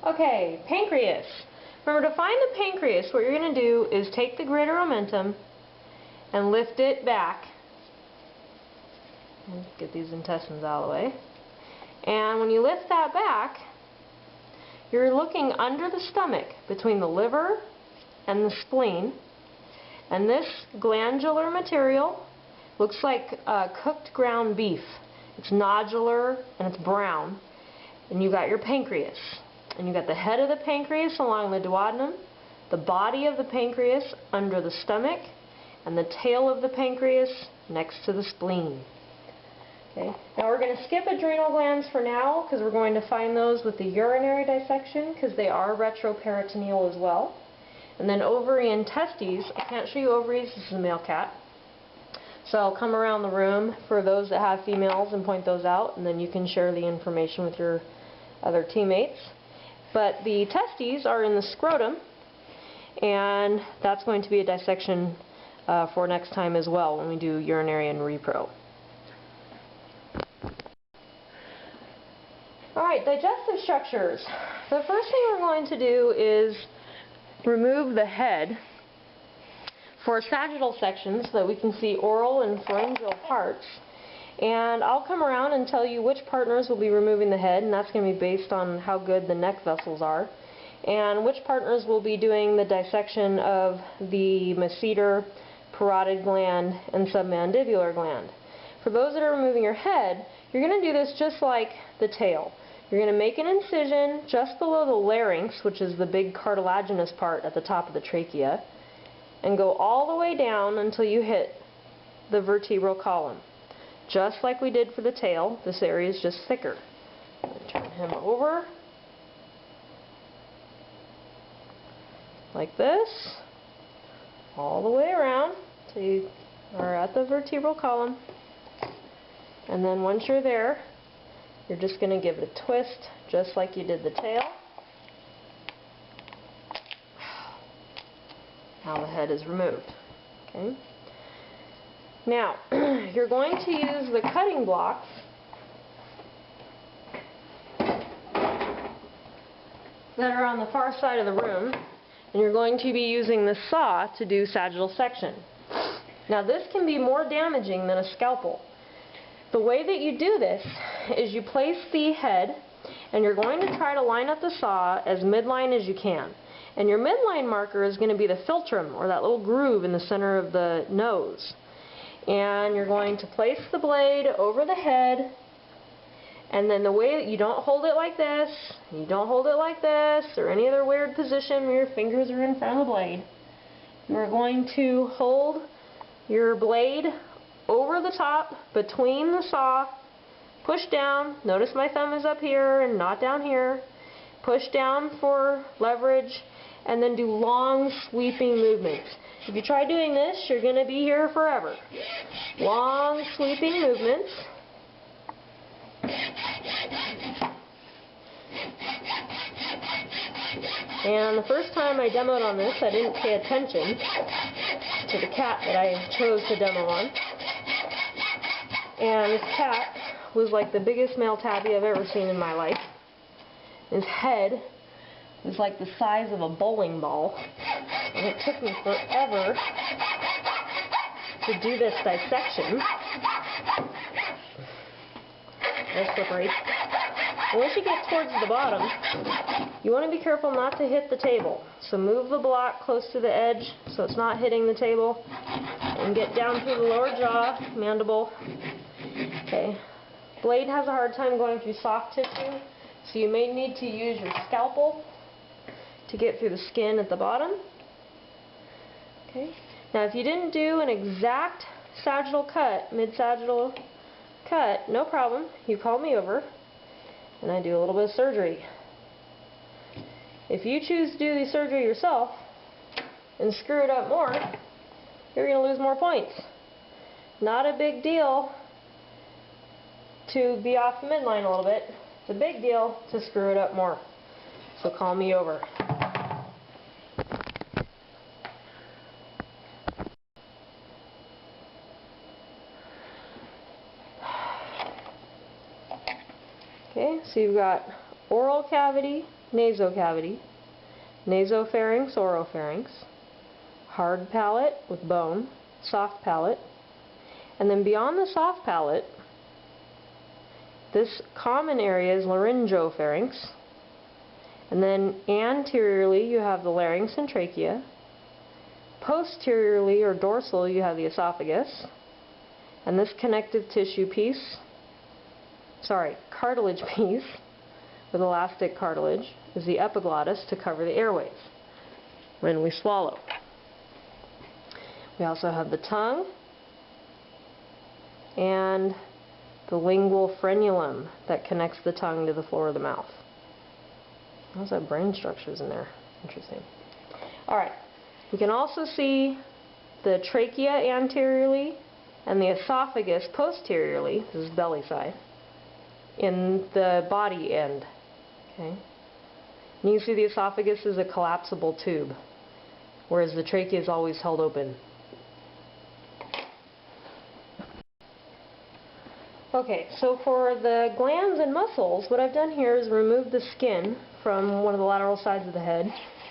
Okay, pancreas. Remember, to find the pancreas, what you're going to do is take the greater omentum and lift it back. Let's get these intestines out of the way. And when you lift that back, you're looking under the stomach between the liver and the spleen. And this glandular material looks like cooked ground beef. It's nodular and it's brown. And you've got your pancreas. And you've got the head of the pancreas along the duodenum, the body of the pancreas under the stomach, and the tail of the pancreas next to the spleen. Okay. Now we're going to skip adrenal glands for now because we're going to find those with the urinary dissection because they are retroperitoneal as well. And then ovary and testes. I can't show you ovaries, this is a male cat. So I'll come around the room for those that have females and point those out, and then you can share the information with your other teammates. But the testes are in the scrotum, and that's going to be a dissection for next time as well when we do urinary and repro. Alright, digestive structures. The first thing we're going to do is remove the head for sagittal sections so that we can see oral and pharyngeal parts. And I'll come around and tell you which partners will be removing the head, and that's going to be based on how good the neck vessels are. And which partners will be doing the dissection of the masseter, parotid gland, and submandibular gland. For those that are removing your head, you're going to do this just like the tail. You're going to make an incision just below the larynx, which is the big cartilaginous part at the top of the trachea, and go all the way down until you hit the vertebral column. Just like we did for the tail, this area is just thicker. Turn him over. Like this. All the way around until you are at the vertebral column. And then once you're there, you're just going to give it a twist, just like you did the tail. Now the head is removed. Okay. Now, you're going to use the cutting blocks that are on the far side of the room, and you're going to be using the saw to do sagittal section. Now, this can be more damaging than a scalpel. The way that you do this is you place the head, and you're going to try to line up the saw as midline as you can. And your midline marker is going to be the philtrum, or that little groove in the center of the nose. And you're going to place the blade over the head, and then the way that you don't hold it like this, you don't hold it like this, or any other weird position where your fingers are in front of the blade. You're going to hold your blade over the top, between the saw, push down, notice my thumb is up here and not down here, push down for leverage, and then do long sweeping movements. If you try doing this, you're going to be here forever. Long sweeping movements. And the first time I demoed on this, I didn't pay attention to the cat that I chose to demo on. And this cat was like the biggest male tabby I've ever seen in my life. His head was like the size of a bowling ball. And it took me forever to do this dissection. That's slippery. And once you get towards the bottom, you want to be careful not to hit the table. So move the block close to the edge so it's not hitting the table. And get down through the lower jaw, mandible. Okay. Blade has a hard time going through soft tissue, so you may need to use your scalpel to get through the skin at the bottom. Okay. Now if you didn't do an exact sagittal cut, mid-sagittal cut, no problem. You call me over and I do a little bit of surgery. If you choose to do the surgery yourself and screw it up more, you're going to lose more points. Not a big deal to be off the midline a little bit. It's a big deal to screw it up more. So call me over. Okay, so you've got oral cavity, nasocavity, nasopharynx, oropharynx, hard palate with bone, soft palate, and then beyond the soft palate, this common area is laryngopharynx, and then anteriorly you have the larynx and trachea, posteriorly or dorsal you have the esophagus, and this connective tissue piece, cartilage piece with elastic cartilage is the epiglottis to cover the airways when we swallow. We also have the tongue and the lingual frenulum that connects the tongue to the floor of the mouth. How's that brain structures in there? Interesting. Alright, we can also see the trachea anteriorly and the esophagus posteriorly, this is belly side, in the body end. Okay? And you can see the esophagus is a collapsible tube, whereas the trachea is always held open. Okay, so for the glands and muscles, what I've done here is remove the skin from one of the lateral sides of the head,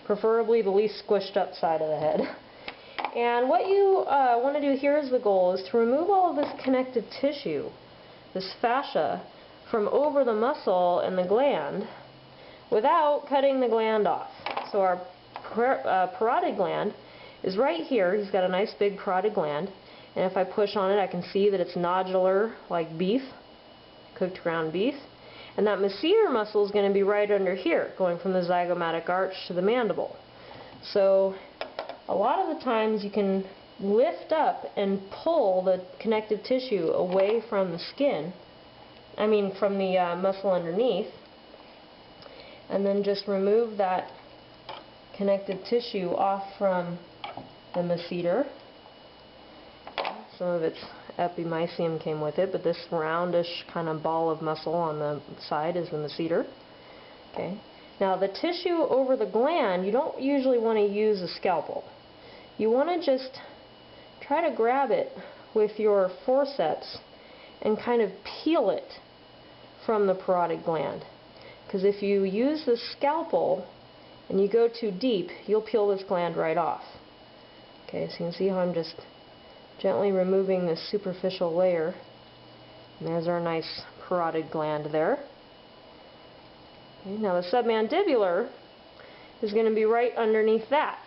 preferably the least squished up side of the head. And what you want to do here is the goal is to remove all of this connective tissue, this fascia, from over the muscle and the gland without cutting the gland off. So our parotid gland is right here. He's got a nice big parotid gland. And if I push on it, I can see that it's nodular like beef, cooked ground beef. And that masseter muscle is going to be right under here, going from the zygomatic arch to the mandible. So a lot of the times you can lift up and pull the connective tissue away from the skin, from the muscle underneath, and then just remove that connective tissue off from the masseter. Some of its epimysium came with it, but this roundish kind of ball of muscle on the side is the masseter. Okay. Now the tissue over the gland, you don't usually want to use a scalpel. You want to just try to grab it with your forceps and kind of peel it from the parotid gland. Because if you use the scalpel and you go too deep, you'll peel this gland right off. Okay, so you can see how I'm just gently removing this superficial layer. And there's our nice parotid gland there. Okay, now the submandibular is going to be right underneath that.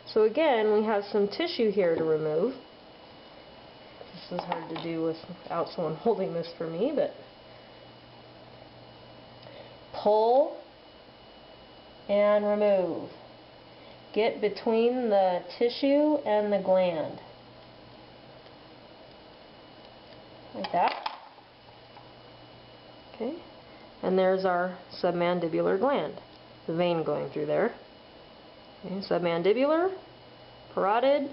So again, we have some tissue here to remove. This is hard to do without someone holding this for me, but pull and remove. Get between the tissue and the gland. Like that. Okay. And there's our submandibular gland. The vein going through there. Okay, submandibular, parotid,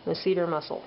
masseter muscle.